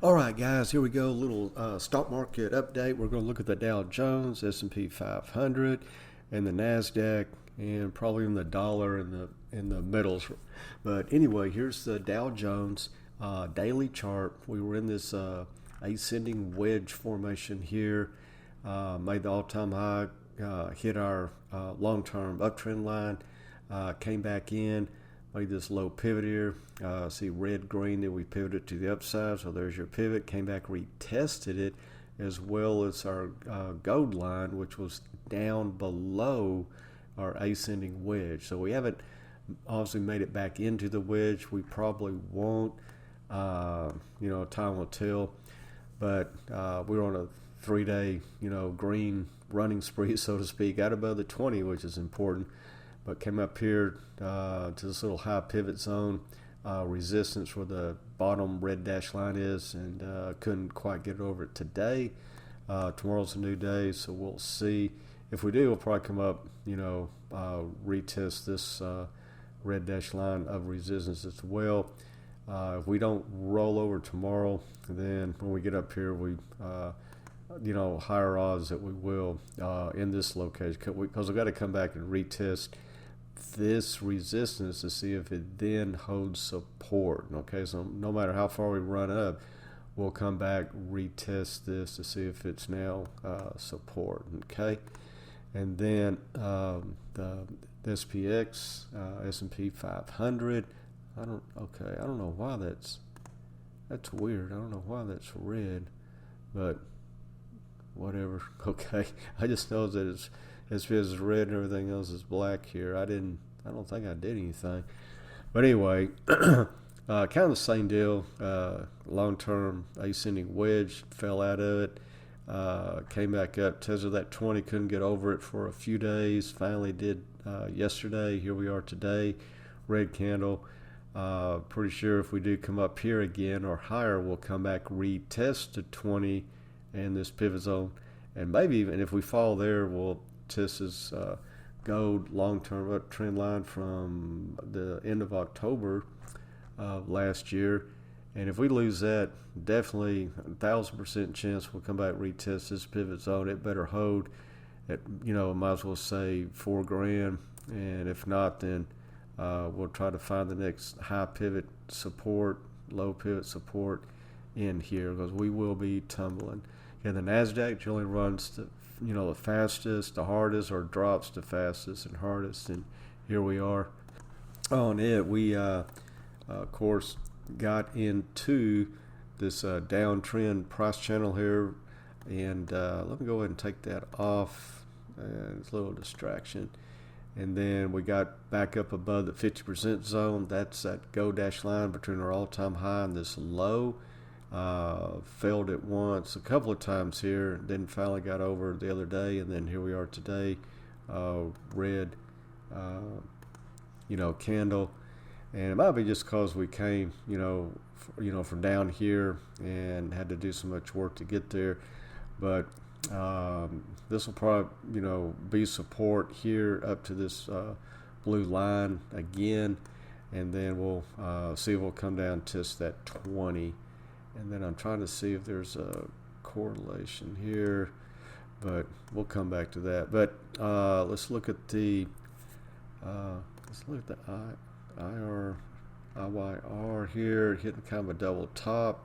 All right, guys, here we go. A little stock market update. We're going to look at the Dow Jones, S&P 500, and the Nasdaq, and probably in the dollar in the middles. But anyway, here's the Dow Jones daily chart. We were in this ascending wedge formation here. Made the all-time high, hit our long-term uptrend line, came back in. Made this low pivot here. See red, green, then we pivoted to the upside. So there's your pivot. Came back, retested it, as well as our gold line, which was down below our ascending wedge. So we haven't obviously made it back into the wedge. We probably won't. Time will tell. But we're on a 3-day, green running spree, so to speak, out above the 20, which is important. But came up here to this little high pivot zone, resistance where the bottom red dash line is, and couldn't quite get over it today. Tomorrow's a new day, so we'll see. If we do, we'll probably come up, retest this red dash line of resistance as well. If we don't roll over tomorrow, then when we get up here, we higher odds that we will in this location, because we've got to come back and retest this resistance to see if it then holds support. Okay, so no matter how far we run up, we'll come back, retest this to see if it's now support. Okay, and then the SPX, S&P 500. I don't know why that's weird. I don't know why that's red, but whatever. Okay, I just know that it's red and everything else is black here. I don't think I did anything, but anyway, kind of the same deal. Long-term ascending wedge, fell out of it, came back up, tested that 20, couldn't get over it for a few days. Finally did yesterday. Here we are today, red candle. Pretty sure if we do come up here again or higher, we'll come back, retest to 20 and this pivot zone, and maybe even if we fall there, we'll test this gold long-term uptrend line from the end of October last year. And if we lose that, definitely 1,000% chance we'll come back, retest this pivot zone. It better hold at, might as well say $4,000, and if not, then we'll try to find the next high pivot support, low pivot support in here, because we will be tumbling. And the Nasdaq generally runs the fastest, the hardest, or drops the fastest and hardest. And here we are on it. We of course got into this downtrend price channel here, and let me go ahead and take that off. It's a little distraction. And then we got back up above the 50% zone. That's that go dash line between our all-time high and this low. Failed it once, a couple of times here, then finally got over the other day, and then here we are today, red, candle. And it might be just because we came, from down here and had to do so much work to get there. But this will probably, be support here up to this blue line again, and then we'll see if we'll come down, test that 20. And then I'm trying to see if there's a correlation here, but we'll come back to that. But let's look at the IYR here, hitting kind of a double top.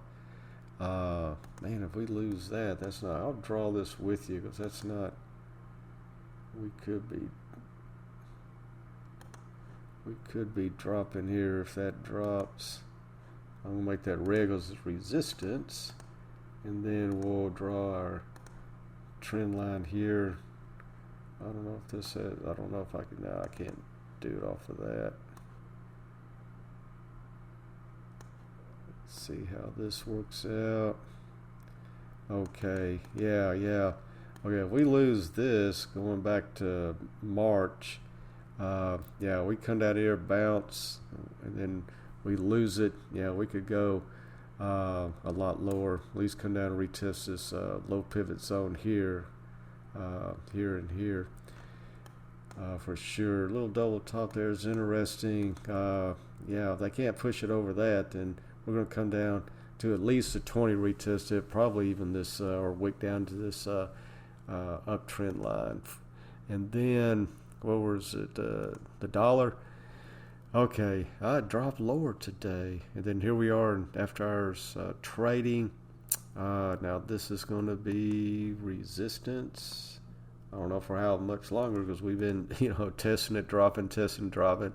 Man, if we lose that, that's not. I'll draw this with you, because that's not. We could be dropping here. If that drops, I'm going to make that red as resistance, and then we'll draw our trend line here. I don't know if this has, I don't know if I can, no, I can't do it off of that. Let's see how this works out. Okay, yeah. Okay, if we lose this, going back to March, we come down here, bounce, and then we lose it. Yeah, we could go a lot lower. At least come down and retest this low pivot zone here, here and here, for sure. A little double top there is interesting. If they can't push it over that, then we're going to come down, to at least a 20 retest it, probably even this or wick down to this uptrend line. And then what was it? The dollar. Okay, I dropped lower today, and then here we are in after hours trading. Now this is going to be resistance. I don't know for how much longer because we've been testing it, dropping, testing, dropping.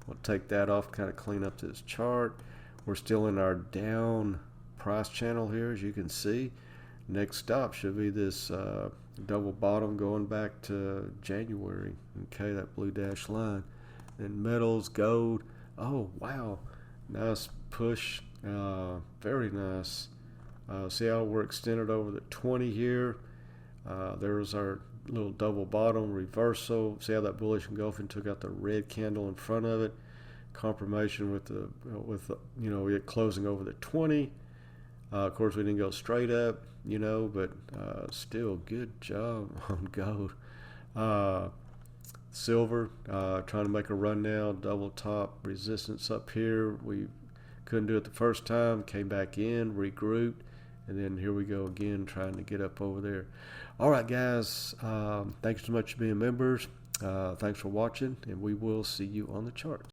We'll take that off, kind of clean up this chart. We're still in our down price channel here, as you can see. Next stop should be this double bottom going back to January. Okay, that blue dash line. And metals, gold. Oh, wow. Nice push. Very nice. See how we're extended over the 20 here. There's our little double bottom reversal. See how that bullish engulfing took out the red candle in front of it. Confirmation with it closing over the 20. Of course, we didn't go straight up, but still good job on gold. Silver, trying to make a run now, double top resistance up here. We couldn't do it the first time, came back in, regrouped, and then here we go again trying to get up over there. All right, guys, thanks so much for being members. Thanks for watching, and we will see you on the charts.